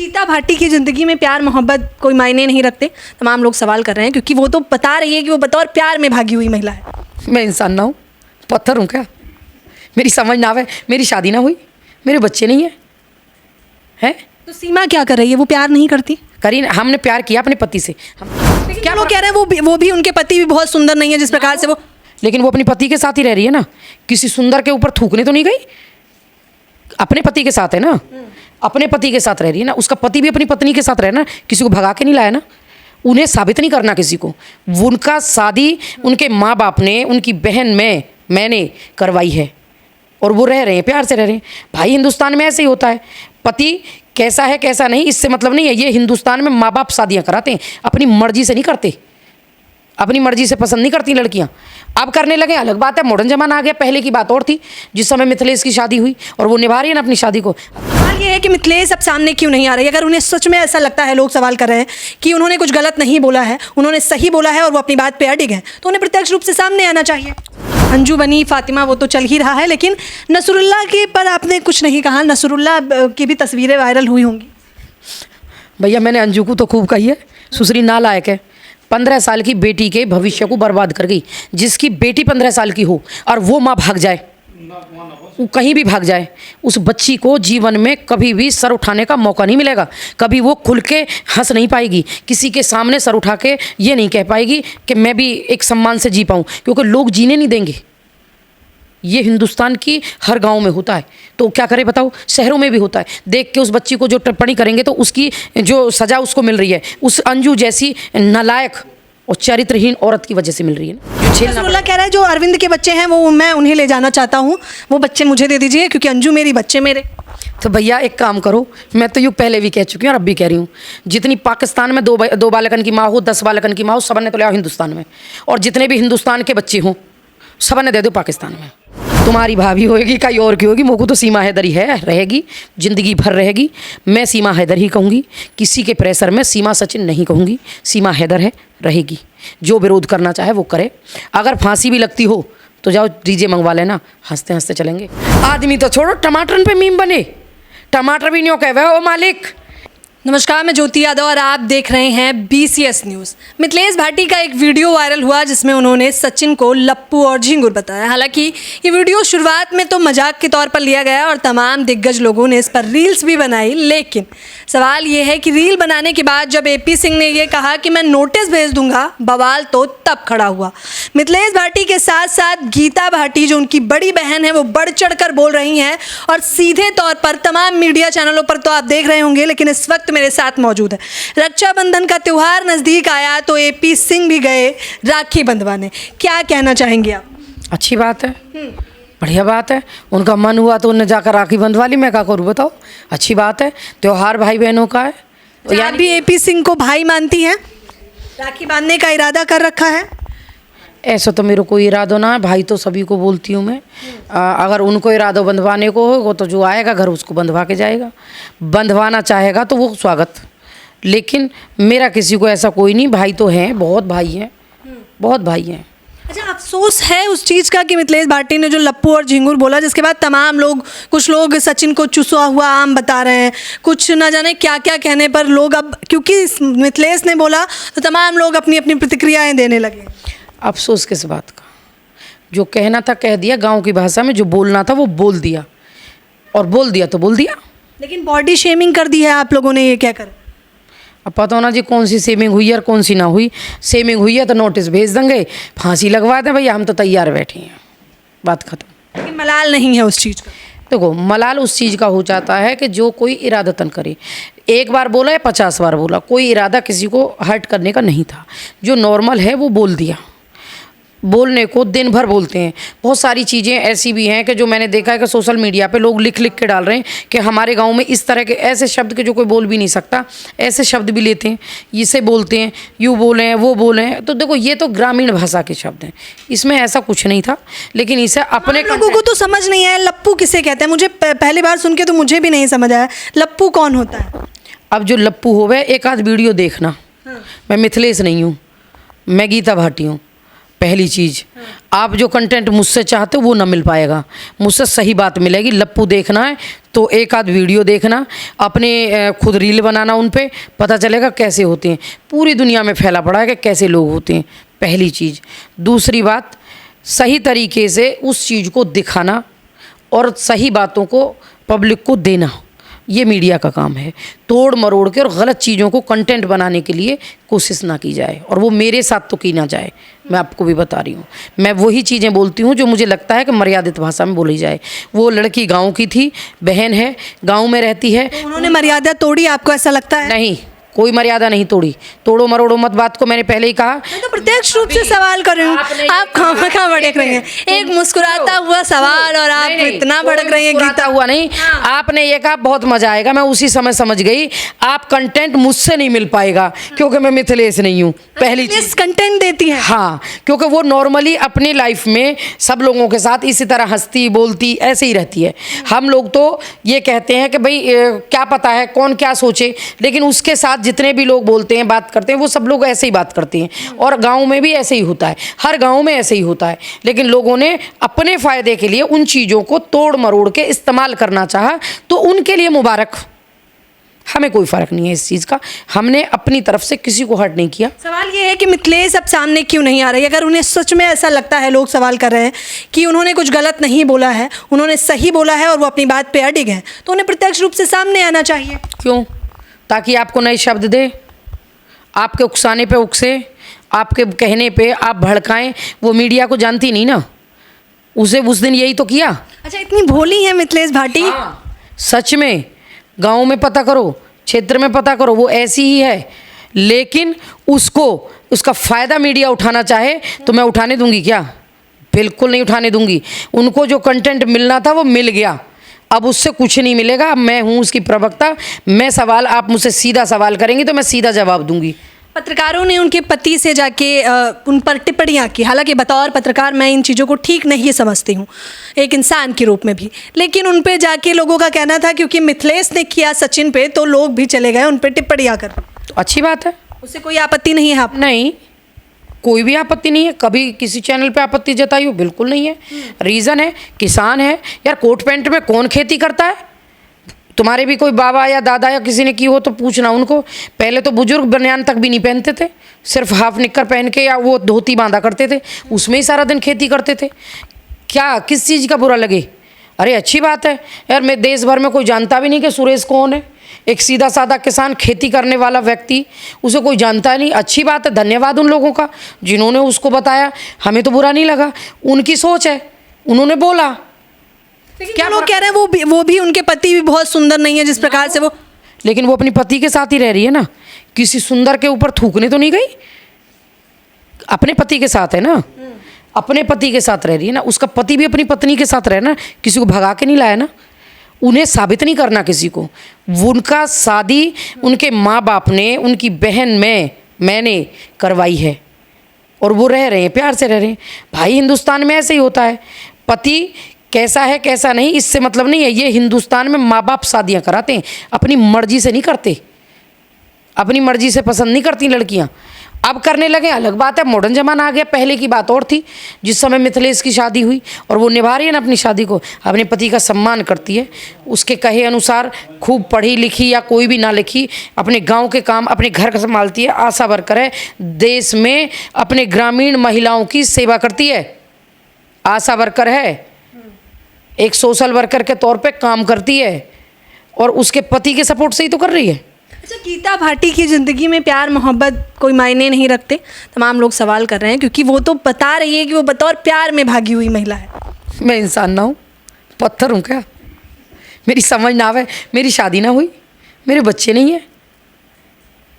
गीता भाटी की ज़िंदगी में प्यार मोहब्बत कोई मायने नहीं रखते, तमाम लोग सवाल कर रहे हैं, क्योंकि वो तो बता रही है कि वो बतौर प्यार में भागी हुई महिला है। मैं इंसान ना हूँ, पत्थर हूँ क्या? मेरी समझ ना आवे, मेरी शादी ना हुई, मेरे बच्चे नहीं है? तो सीमा क्या कर रही है? वो प्यार नहीं करती? करीन, हमने प्यार किया अपने पति से। क्या लोग कह रहे हैं वो भी उनके पति भी बहुत सुंदर नहीं है जिस प्रकार से वो, लेकिन वो अपने पति के साथ ही रह रही है ना, किसी सुंदर के ऊपर थूकने तो नहीं गई, अपने पति के साथ है ना, अपने पति के साथ रह रही है ना। उसका पति भी अपनी पत्नी के साथ रहना, किसी को भगा के नहीं लाया ना, उन्हें साबित नहीं करना किसी को। उनका शादी उनके माँ बाप ने, उनकी बहन मैंने करवाई है, और वो रह रहे हैं, प्यार से रह रहे हैं। भाई हिंदुस्तान में ऐसे ही होता है, पति कैसा है कैसा नहीं इससे मतलब नहीं है। ये हिंदुस्तान में माँ बाप शादियाँ कराते हैं, अपनी मर्जी से नहीं करते, अपनी मर्जी से पसंद नहीं करती लड़कियां। अब करने लगे, अलग बात है, मॉडर्न जमाना आ गया। पहले की बात और थी, जिस समय मिथिलेश की शादी हुई, और वो निभा रही है ना अपनी शादी को। सवाल ये है कि मिथिलेश अब सामने क्यों नहीं आ रही? अगर उन्हें सच में ऐसा लगता है, लोग सवाल कर रहे हैं कि उन्होंने कुछ गलत नहीं बोला है, उन्होंने सही बोला है और वो अपनी बात पे अडिग है, तो उन्हें प्रत्यक्ष रूप से सामने आना चाहिए। अंजू बनी फातिमा, वो तो चल ही रहा है, लेकिन नसरुल्लाह के पर आपने कुछ नहीं कहा। नसरुल्लाह की भी तस्वीरें वायरल हुई होंगी। भैया मैंने अंजू को तो खूब कही है, सुसरी नालायक है, 15 साल की बेटी के भविष्य को बर्बाद कर गई। जिसकी बेटी 15 साल की हो और वो माँ भाग जाए, वो कहीं भी भाग जाए, उस बच्ची को जीवन में कभी भी सर उठाने का मौका नहीं मिलेगा। कभी वो खुल के हंस नहीं पाएगी, किसी के सामने सर उठा के ये नहीं कह पाएगी कि मैं भी एक सम्मान से जी पाऊँ, क्योंकि लोग जीने नहीं देंगे। ये हिंदुस्तान की हर गांव में होता है, तो क्या करे बताओ, शहरों में भी होता है। देख के उस बच्ची को जो टिप्पणी करेंगे तो उसकी जो सज़ा उसको मिल रही है, उस अंजू जैसी नालायक और चरित्रहीन औरत की वजह से मिल रही है ना। नसरुल्लाह कह रहा है जो अरविंद के बच्चे हैं वो मैं उन्हें ले जाना चाहता हूँ, वो बच्चे मुझे दे दीजिए क्योंकि अंजू मेरी, बच्चे मेरे। तो भैया एक काम करो, मैं तो यूँ पहले भी कह चुकी हूँ और अब भी कह रही हूँ, जितनी पाकिस्तान में दो बालकन की माँ हो, 10 बालकन की माँ हो, सबने तो ले आओ हिंदुस्तान में, और जितने भी हिंदुस्तान के बच्चे हों सबने दे दो पाकिस्तान में। तुम्हारी भाभी होएगी, कहीं और की होगी, मुझको तो सीमा हैदर ही है, रहेगी ज़िंदगी भर रहेगी। मैं सीमा हैदर ही कहूँगी, किसी के प्रेशर में सीमा सचिन नहीं कहूँगी, सीमा हैदर है, रहेगी। जो विरोध करना चाहे वो करे। अगर फांसी भी लगती हो तो जाओ डीजे मंगवा लेना, हंसते हंसते चलेंगे। आदमी तो छोड़ो, टमाटर पे मीम बने, टमाटर भी नहीं कहे ओ मालिक। नमस्कार, मैं ज्योति यादव और आप देख रहे हैं BCS न्यूज़। मिथिलेश भाटी का एक वीडियो वायरल हुआ जिसमें उन्होंने सचिन को लप्पू और झिंगुर बताया। हालांकि ये वीडियो शुरुआत में तो मजाक के तौर पर लिया गया और तमाम दिग्गज लोगों ने इस पर रील्स भी बनाई, लेकिन सवाल ये है कि रील बनाने के बाद जब AP सिंह ने ये कहा कि मैं नोटिस भेज दूंगा, बवाल तो तब खड़ा हुआ। मिथिलेश भाटी के साथ साथ गीता भाटी जो उनकी बड़ी बहन है वो बढ़ चढ़ कर बोल रही हैं, और सीधे तौर पर तमाम मीडिया चैनलों पर तो आप देख रहे होंगे, लेकिन इस वक्त मेरे साथ मौजूद है। रक्षाबंधन का त्यौहार नजदीक आया तो AP सिंह भी गए राखी बंधवाने। क्या कहना चाहेंगे आप? अच्छी बात है, बढ़िया बात है, उनका मन हुआ तो उन्हें जाकर राखी बंधवा ली, मैं क्या करूँ बताओ। अच्छी बात है, त्यौहार भाई बहनों का है। तो आप भी AP सिंह को भाई मानती हैं? राखी बांधने का इरादा कर रखा है? ऐसा तो मेरे कोई इरादा ना है, भाई तो सभी को बोलती हूँ मैं। अगर उनको इरादा बंधवाने को होगा तो जो आएगा घर उसको बंधवा के जाएगा, बंधवाना चाहेगा तो वो स्वागत। लेकिन मेरा किसी को ऐसा कोई नहीं, भाई तो हैं, बहुत भाई हैं, बहुत भाई हैं। अच्छा, अफसोस है उस चीज़ का कि मिथिलेश भाटी ने जो लप्पू और झिंगुर बोला, जिसके बाद तमाम लोग, कुछ लोग सचिन को चुसा हुआ आम बता रहे हैं, कुछ ना जाने क्या क्या कहने पर लोग अब क्योंकि मिथिलेश ने बोला तो तमाम लोग अपनी अपनी प्रतिक्रियाएं देने लगे। अफसोस किस बात का? जो कहना था कह दिया, गांव की भाषा में जो बोलना था वो बोल दिया, और बोल दिया तो बोल दिया। लेकिन बॉडी शेमिंग कर दी है आप लोगों ने, ये क्या कर? अब पता होना जी कौन सी शेमिंग हुई है और कौन सी ना हुई। शेमिंग हुई है तो नोटिस भेज देंगे, फांसी लगवा दें भैया, हम तो तैयार बैठे हैं, बात खत्म। लेकिन मलाल नहीं है उस चीज़ का। देखो, मलाल उस चीज़ का हो जाता है कि जो कोई इरादतन करे। एक बार बोला या 50 बार बोला, कोई इरादा किसी को हर्ट करने का नहीं था। जो नॉर्मल है वो बोल दिया। बोलने को दिन भर बोलते हैं। बहुत सारी चीज़ें ऐसी भी हैं कि जो मैंने देखा है कि सोशल मीडिया पे लोग लिख लिख के डाल रहे हैं कि हमारे गांव में इस तरह के ऐसे शब्द के जो कोई बोल भी नहीं सकता, ऐसे शब्द भी लेते हैं, इसे बोलते हैं, यूँ बोले हैं, वो बोले हैं। तो देखो, ये तो ग्रामीण भाषा के शब्द हैं, इसमें ऐसा कुछ नहीं था। लेकिन इसे अपने लोगों को तो समझ नहीं आया लप्पू किसे कहते हैं। मुझे पहली बार सुन के तो मुझे भी नहीं समझ आया लप्पू कौन होता है। अब जो लप्पू होवे, एक आध वीडियो देखना। मैं मिथिलेश नहीं हूँ, मैं गीता भाटी हूँ, पहली चीज़। आप जो कंटेंट मुझसे चाहते हो वो ना मिल पाएगा, मुझसे सही बात मिलेगी। लप्पू देखना है तो एक आध वीडियो देखना, अपने खुद रील बनाना, उन पे पता चलेगा कैसे होते हैं। पूरी दुनिया में फैला पड़ा है कि कैसे लोग होते हैं, पहली चीज़। दूसरी बात, सही तरीके से उस चीज़ को दिखाना और सही बातों को पब्लिक को देना, ये मीडिया का काम है। तोड़ मरोड़ के और गलत चीज़ों को कंटेंट बनाने के लिए कोशिश ना की जाए, और वो मेरे साथ तो की ना जाए। मैं आपको भी बता रही हूँ, मैं वही चीज़ें बोलती हूँ जो मुझे लगता है कि मर्यादित भाषा में बोली जाए। वो लड़की गांव की थी, बहन है, गांव में रहती है। तो उन्होंने मर्यादा तोड़ी, आपको ऐसा लगता है? नहीं, कोई मर्यादा नहीं तोड़ी। तोड़ो मरोड़ो मत बात को मैंने पहले ही कहा। मैं तो प्रत्यक्ष रूप से सवाल कर रही हूँ, आप कहाँ भड़क रही हैं? एक मुस्कुराता हुआ सवाल और आप इतना भड़क रही हैं। गीता हुआ नहीं, आपने ये कहा बहुत मजा आएगा, मैं उसी समय समझ गई आप कंटेंट मुझसे नहीं मिल पाएगा क्योंकि मैं मिथिलेश नहीं हूँ, पहली चीज। कंटेंट देती है, हाँ, क्योंकि वो नॉर्मली अपनी लाइफ में सब लोगों के साथ इसी तरह हंसती बोलती ऐसे ही रहती है। हम लोग तो ये कहते हैं कि भाई क्या पता है कौन क्या सोचे, लेकिन उसके साथ जितने भी लोग बोलते हैं बात करते हैं वो सब लोग ऐसे ही बात करते हैं। और गांव में भी ऐसे ही होता है, हर गांव में ऐसे ही होता है। लेकिन लोगों ने अपने फ़ायदे के लिए उन चीज़ों को तोड़ मरोड़ के इस्तेमाल करना चाहा, तो उनके लिए मुबारक। हमें कोई फ़र्क नहीं है इस चीज़ का, हमने अपनी तरफ से किसी को हर्ट नहीं किया। सवाल ये है कि मिथिलेश अब सामने क्यों नहीं आ रही? अगर उन्हें सच में ऐसा लगता है, लोग सवाल कर रहे हैं कि उन्होंने कुछ गलत नहीं बोला है, उन्होंने सही बोला है और वो अपनी बात पे अडिग है, तो उन्हें प्रत्यक्ष रूप से सामने आना चाहिए। क्यों? ताकि आपको नए शब्द दे, आपके उकसाने पे उकसे, आपके कहने पे आप भड़काएं। वो मीडिया को जानती नहीं ना, उसे उस दिन यही तो किया। अच्छा, इतनी भोली है मिथिलेश भाटी? सच में गांव में पता करो, क्षेत्र में पता करो, वो ऐसी ही है। लेकिन उसका फ़ायदा मीडिया उठाना चाहे तो मैं उठाने दूंगी क्या? बिल्कुल नहीं उठाने दूंगी। उनको जो कंटेंट मिलना था वो मिल गया, अब उससे कुछ नहीं मिलेगा। अब मैं हूँ उसकी प्रवक्ता, मैं सवाल, आप मुझसे सीधा सवाल करेंगी तो मैं सीधा जवाब दूंगी। पत्रकारों ने उनके पति से जाके उन पर टिप्पणियाँ की। हालांकि बतौर पत्रकार मैं इन चीज़ों को ठीक नहीं समझती हूँ, एक इंसान के रूप में भी, लेकिन उन पे जाके लोगों का कहना था क्योंकि मिथिलेश ने किया सचिन पे तो लोग भी चले गए उन पे टिप्पणियाँ कर। तो अच्छी बात है, उससे कोई आपत्ति नहीं है? आप नहीं, कोई भी आपत्ति नहीं है। कभी किसी चैनल पे आपत्ति जताई हो? बिल्कुल नहीं है। रीज़न है, किसान है यार, कोट पैंट में कौन खेती करता है? तुम्हारे भी कोई बाबा या दादा या किसी ने की हो तो पूछना उनको। पहले तो बुजुर्ग बनियान तक भी नहीं पहनते थे, सिर्फ हाफ निक्कर पहन के या वो धोती बांधा करते थे, उसमें ही सारा दिन खेती करते थे। क्या किस चीज़ का बुरा लगे? अरे अच्छी बात है यार, मैं देश भर में कोई जानता भी नहीं कि सुरेश कौन है। एक सीधा साधा किसान, खेती करने वाला व्यक्ति, उसे कोई जानता नहीं। अच्छी बात है, धन्यवाद उन लोगों का जिन्होंने उसको बताया, हमें तो बुरा नहीं लगा। उनकी सोच है, उन्होंने बोला। क्या लोग कह रहे हैं वो भी उनके पति भी बहुत सुंदर नहीं है जिस प्रकार से वो, लेकिन वो अपनी पति के साथ ही रह रही है ना, किसी सुंदर के ऊपर थूकने तो नहीं गई, अपने पति के साथ है ना, अपने पति के साथ रह रही है ना। उसका पति भी अपनी पत्नी के साथ रहे ना, किसी को भगा के नहीं लाया ना। उन्हें साबित नहीं करना किसी को। उनका शादी उनके माँ बाप ने, उनकी बहन मैंने करवाई है और वो रह रहे हैं, प्यार से रह रहे हैं। भाई हिंदुस्तान में ऐसे ही होता है, पति कैसा है कैसा नहीं इससे मतलब नहीं है। ये हिंदुस्तान में माँ बाप शादियाँ कराते हैं, अपनी मर्जी से नहीं करते, अपनी मर्जी से पसंद नहीं करती लड़कियाँ। अब करने लगे, अलग बात है, मॉडर्न ज़माना आ गया। पहले की बात और थी, जिस समय मिथिलेश की शादी हुई और वो निभा रही है ना अपनी शादी को, अपने पति का सम्मान करती है, उसके कहे अनुसार खूब पढ़ी लिखी या कोई भी ना लिखी, अपने गांव के काम, अपने घर का संभालती है, आशा वर्कर है, देश में अपने ग्रामीण महिलाओं की सेवा करती है, आशा वर्कर है, एक सोशल वर्कर के तौर पे काम करती है और उसके पति के सपोर्ट से ही तो कर रही है। अच्छा, गीता भाटी की ज़िंदगी में प्यार मोहब्बत कोई मायने नहीं रखते, तमाम लोग सवाल कर रहे हैं, क्योंकि वो तो बता रही है कि वो बतौर प्यार में भागी हुई महिला है। मैं इंसान ना हूँ, पत्थर हूँ क्या? मेरी समझ ना आवे, मेरी शादी ना हुई, मेरे बच्चे नहीं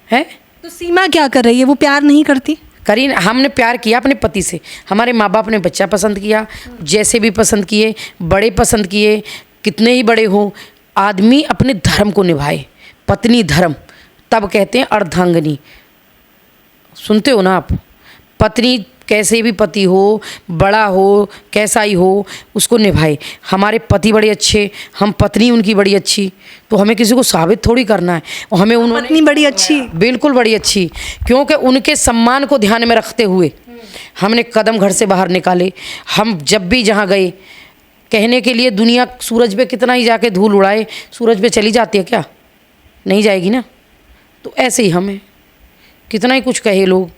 है तो सीमा क्या कर रही है? वो प्यार नहीं करती? करी, हमने प्यार किया अपने पति से, हमारे माँ बाप ने बच्चा पसंद किया, जैसे भी पसंद किए, बड़े पसंद किए, कितने ही बड़े हो, आदमी अपने धर्म को निभाए, पत्नी धर्म, तब कहते हैं अर्धांगिनी। सुनते हो ना आप? पत्नी कैसे भी पति हो, बड़ा हो, कैसा ही हो, उसको निभाए। हमारे पति बड़े अच्छे, हम पत्नी उनकी बड़ी अच्छी, तो हमें किसी को साबित थोड़ी करना है। और हमें उन्होंने पत्नी बड़ी अच्छी, बिल्कुल बड़ी अच्छी, क्योंकि उनके सम्मान को ध्यान में रखते हुए हमने कदम घर से बाहर निकाले। हम जब भी जहाँ गए, कहने के लिए दुनिया सूरज पे कितना ही जाके धूल उड़ाए, सूरज पे चली जाती है क्या? नहीं जाएगी ना। तो ऐसे ही हमें कितना ही कुछ कहे लोग,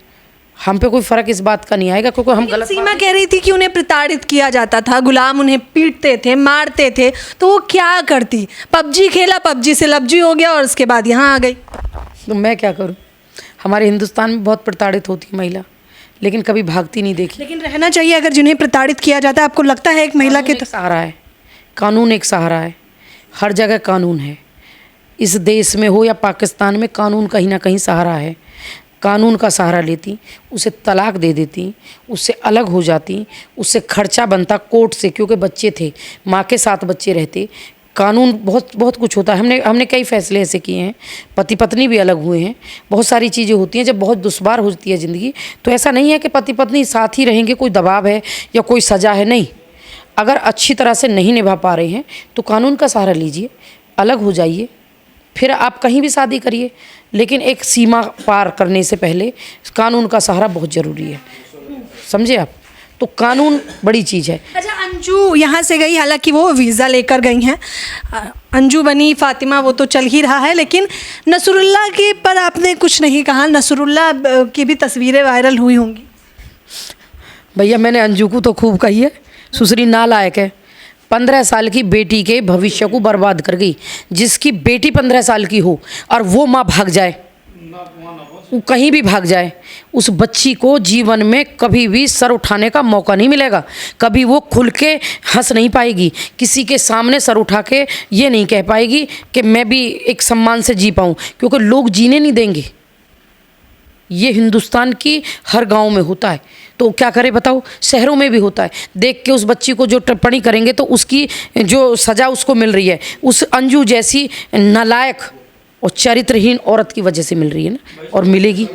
हम पे कोई फ़र्क इस बात का नहीं आएगा, क्योंकि हम गलत। सीमा कह रही थी कि उन्हें प्रताड़ित किया जाता था, गुलाम उन्हें पीटते थे, मारते थे, तो वो क्या करती? पबजी खेला, पबजी से लबजी हो गया और उसके बाद यहाँ आ गई। तो मैं क्या करूं? हमारे हिंदुस्तान में बहुत प्रताड़ित होती है महिला, लेकिन कभी भागती नहीं देखी। लेकिन रहना चाहिए अगर जिन्हें प्रताड़ित किया जाता है। आपको लगता है एक महिला के सहारा है, कानून एक सहारा है, हर जगह कानून है। इस देश में हो या पाकिस्तान में, कानून कहीं ना कहीं सहारा है। कानून का सहारा लेती, उसे तलाक दे देती, उससे अलग हो जाती, उससे खर्चा बनता कोर्ट से, क्योंकि बच्चे थे, माँ के साथ बच्चे रहते। कानून बहुत कुछ होता है। हमने कई फैसले ऐसे किए हैं, पति पत्नी भी अलग हुए हैं, बहुत सारी चीज़ें होती हैं। जब बहुत दुश्वार होती है ज़िंदगी, तो ऐसा नहीं है कि पति पत्नी साथ ही रहेंगे, कोई दबाव है या कोई सज़ा है, नहीं। अगर अच्छी तरह से नहीं निभा पा रहे हैं तो कानून का सहारा लीजिए, अलग हो जाइए, फिर आप कहीं भी शादी करिए, लेकिन एक सीमा पार करने से पहले कानून का सहारा बहुत ज़रूरी है, समझे आप? तो कानून बड़ी चीज़ है। अच्छा, अंजू यहाँ से गई, हालांकि वो वीज़ा लेकर गई हैं। अंजू बनी फातिमा, वो तो चल ही रहा है, लेकिन नसरुल्लाह के पर आपने कुछ नहीं कहा। नसरुल्लाह की भी तस्वीरें वायरल हुई होंगी। भैया मैंने अंजू को तो खूब कही है, सुसरी नालायक है। 15 साल की बेटी के भविष्य को बर्बाद कर गई। जिसकी बेटी 15 साल की हो और वो माँ भाग जाए, वो कहीं भी भाग जाए, उस बच्ची को जीवन में कभी भी सर उठाने का मौका नहीं मिलेगा। कभी वो खुल के हंस नहीं पाएगी, किसी के सामने सर उठा के ये नहीं कह पाएगी कि मैं भी एक सम्मान से जी पाऊँ, क्योंकि लोग जीने नहीं देंगे। ये हिंदुस्तान की हर गांव में होता है, तो क्या करे बताओ? शहरों में भी होता है। देख के उस बच्ची को जो टिप्पणी करेंगे तो उसकी जो सज़ा उसको मिल रही है, उस अंजू जैसी नालायक और चरित्रहीन औरत की वजह से मिल रही है ना, और मिलेगी।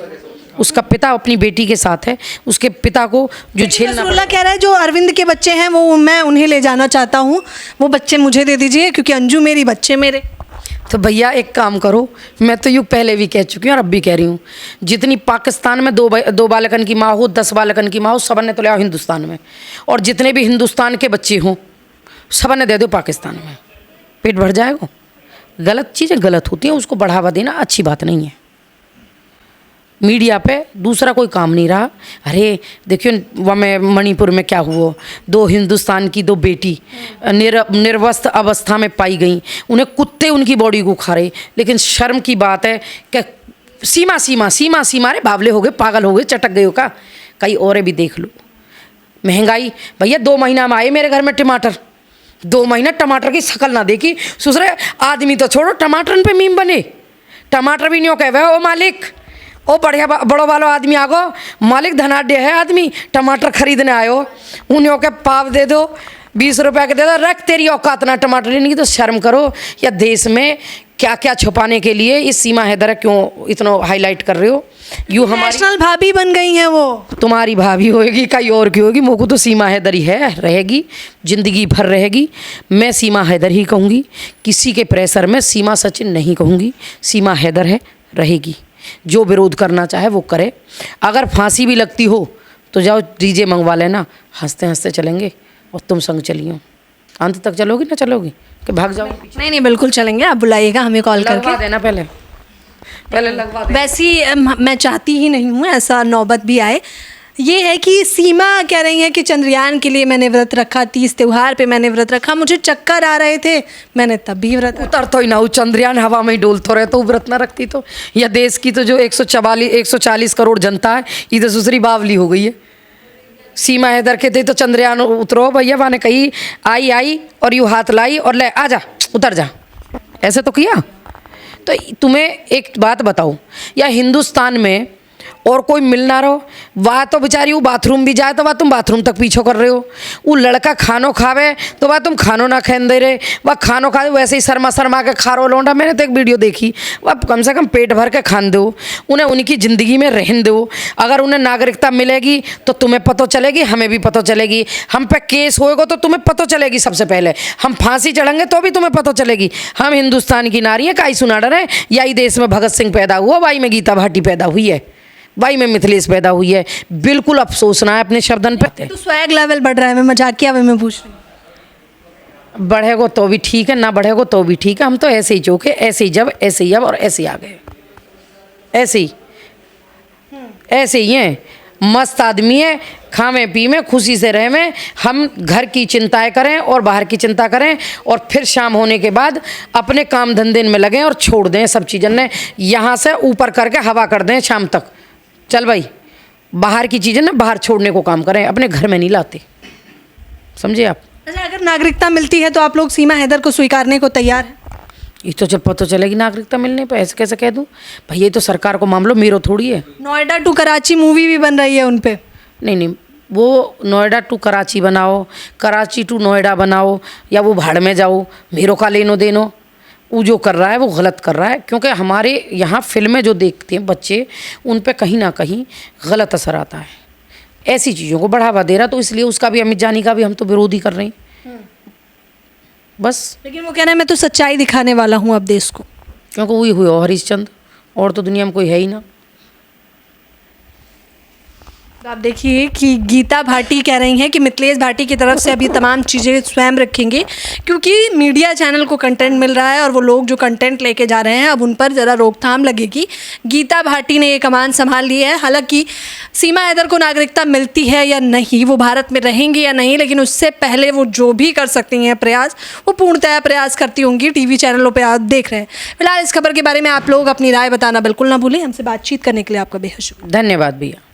उसका पिता अपनी बेटी के साथ है, उसके पिता को जो झेलना। नसरुल्लाह कह रहा है जो अरविंद के बच्चे हैं वो मैं उन्हें ले जाना चाहता हूँ, वो बच्चे मुझे दे दीजिए, क्योंकि अंजू मेरी, बच्चे मेरे। तो भैया एक काम करो, मैं तो यूँ पहले भी कह चुकी हूँ और अब भी कह रही हूँ, जितनी पाकिस्तान में दो बालकन की माँ हो, 10 बालकन की माँ हो, सब ने तो ले आओ हिंदुस्तान में। और जितने भी हिंदुस्तान के बच्चे हों सब ने दे दो पाकिस्तान में, पेट भर जाएगा। गलत चीज़ें गलत होती हैं, उसको बढ़ावा देना अच्छी बात नहीं है। मीडिया पे दूसरा कोई काम नहीं रहा। अरे देखियो वहाँ में मणिपुर में क्या हुआ, 2 हिंदुस्तान की 2 बेटी निर्वस्त्र अवस्था में पाई गई, उन्हें कुत्ते उनकी बॉडी को खा रहे। लेकिन शर्म की बात है कि सीमा सीमा सीमा सीमा, अरे बावले हो गए, पागल हो गए, चटक गए हो का? कई औरें भी देख लो। महंगाई भैया, 2 महीना में आए मेरे घर में टमाटर, 2 महीना टमाटर की शक्ल ना देखी। सुसरे आदमी तो छोड़ो, टमाटर पे मीम बने। टमाटर भी नहीं कहे ओ मालिक, ओ बढ़िया बड़ो वालो आदमी आगो, मालिक धनाढ़ है आदमी, टमाटर खरीदने आयो, उन्हें के पाव दे दो, 20 रुपये के दे दो, रख तेरी औकात ना टमाटर लेने की। तो शर्म करो। या देश में क्या क्या छुपाने के लिए इस सीमा हैदर क्यों इतना हाईलाइट कर रहे हो? यूँ हमारी नेशनल भाभी बन गई हैं वो। तुम्हारी भाभी होएगी, कहीं और की होगी, मुझको तो सीमा हैदर ही है, रहेगी, ज़िंदगी भर रहेगी। मैं सीमा हैदर ही कहूँगी, किसी के प्रेशर में सीमा सचिन नहीं कहूँगी। सीमा हैदर है, रहेगी। जो विरोध करना चाहे वो करे। अगर फांसी भी लगती हो तो जाओ डीजे मंगवा लेना, हंसते हंसते चलेंगे और तुम संग चलियो। अंत तक चलोगी ना चलोगी कि भाग जाओ? नहीं नहीं, बिल्कुल चलेंगे। आप बुलाइएगा हमें कॉल करके। देना पहले लगवा देना। वैसे मैं चाहती ही नहीं हूँ ऐसा नौबत भी आए। ये है कि सीमा कह रही है कि चंद्रयान के लिए मैंने व्रत रखा, 30 त्यौहार पे मैंने व्रत रखा, मुझे चक्कर आ रहे थे, मैंने तब भी व्रत। उतर तो ही ना, चंद्रयान हवा में ही डोलते रहे तो व्रत ना रखती तो। या देश की तो जो 140 करोड़ जनता है, ये तो दूसरी बावली हो गई है। सीमा हैदर के थे तो चंद्रयान उतरो भैया, वाने कही आई और यूँ हाथ लाई और ले आजा उतर जा, ऐसे तो किया। तो तुम्हें एक बात बताओ, या हिंदुस्तान में और कोई मिल ना रहो, वह तो बेचारी वो बाथरूम भी जाए तो वह तुम बाथरूम तक पीछे कर रहे हो। वो लड़का खानो खावे तो वह तुम खानो ना खेन दे रहे, वह खानो खा वैसे ही शर्मा के खा रो लौंडा। मैंने तो एक वीडियो देखी, वह कम से कम पेट भर के खान दो, उन्हें उनकी ज़िंदगी में रहन दो। अगर उन्हें नागरिकता मिलेगी तो तुम्हें पता चलेगी, हमें भी पता चलेगी। हम पे केस होएगा तो तुम्हें पता चलेगी सबसे पहले, हम फांसी चढ़ेंगे तो भी तुम्हें पता चलेगी। हम हिंदुस्तान की नारी है, काई सुना डर है। यही देश में भगत सिंह पैदा हुआ, वाई में गीता भाटी पैदा हुई है। भाई में मिथिलेश पैदा हुई है, बिल्कुल अफसोस ना है अपने शब्दन पे। तो स्वैग लेवल बढ़ रहा है, मैं मजाकिया वे में पूछ रही हूँ। बढ़ेगो तो भी ठीक है, ना बढ़ेगो तो भी ठीक है। हम तो ऐसे ही चौके, ऐसे ही जब, ऐसे ही अब और ऐसे ही आ गए, ऐसे ही हैं। मस्त आदमी है, खावे पी में खुशी से रहे में। हम घर की चिंताएं करें और बाहर की चिंता करें और फिर शाम होने के बाद अपने काम धंधे में लगें और छोड़ दें सब चीज़ें ने, यहाँ से ऊपर करके हवा कर दें शाम तक। चल भाई, बाहर की चीज़ें ना बाहर छोड़ने को काम करें, अपने घर में नहीं लाते, समझे आप। अच्छा, अगर नागरिकता मिलती है तो आप लोग सीमा हैदर को स्वीकारने को तैयार हैं? ये तो जब पता चलेगी नागरिकता मिलने पर, ऐसे कैसे कह दूँ भाई, ये तो सरकार को मामलो, मेरो थोड़ी है। नोएडा टू कराची मूवी भी बन रही है उन पे। नहीं, वो नोएडा टू कराची बनाओ, कराची टू नोएडा बनाओ, या वो भाड़ में जाओ, मेरो का लेनो देनो। वो जो कर रहा है वो गलत कर रहा है, क्योंकि हमारे यहाँ फिल्में जो देखते हैं बच्चे, उन पे कहीं ना कहीं गलत असर आता है, ऐसी चीज़ों को बढ़ावा दे रहा। तो इसलिए उसका भी, अमित जानी का भी हम तो विरोध ही कर रहे हैं बस। लेकिन वो कह रहे हैं मैं तो सच्चाई दिखाने वाला हूँ अब देश को, क्योंकि वही हुए हरिश्चंद्र, और तो दुनिया में कोई है ही ना। तो आप देखिए कि गीता भाटी कह रही हैं कि मिथिलेश भाटी की तरफ से अभी तमाम चीज़ें स्वयं रखेंगे, क्योंकि मीडिया चैनल को कंटेंट मिल रहा है और वो लोग जो कंटेंट लेके जा रहे हैं अब उन पर ज़रा रोकथाम लगेगी। गीता भाटी ने ये कमान संभाल ली है। हालांकि सीमा हैदर को नागरिकता मिलती है या नहीं, वो भारत में रहेंगी या नहीं, लेकिन उससे पहले वो जो भी कर सकती हैं प्रयास, वो पूर्णतः प्रयास करती होंगी। टीवी चैनलों पर आप देख रहे हैं। फिलहाल इस खबर के बारे में आप लोग अपनी राय बताना बिल्कुल ना भूलें। हमसे बातचीत करने के लिए आपका बेहद शुक्रिया। धन्यवाद भैया।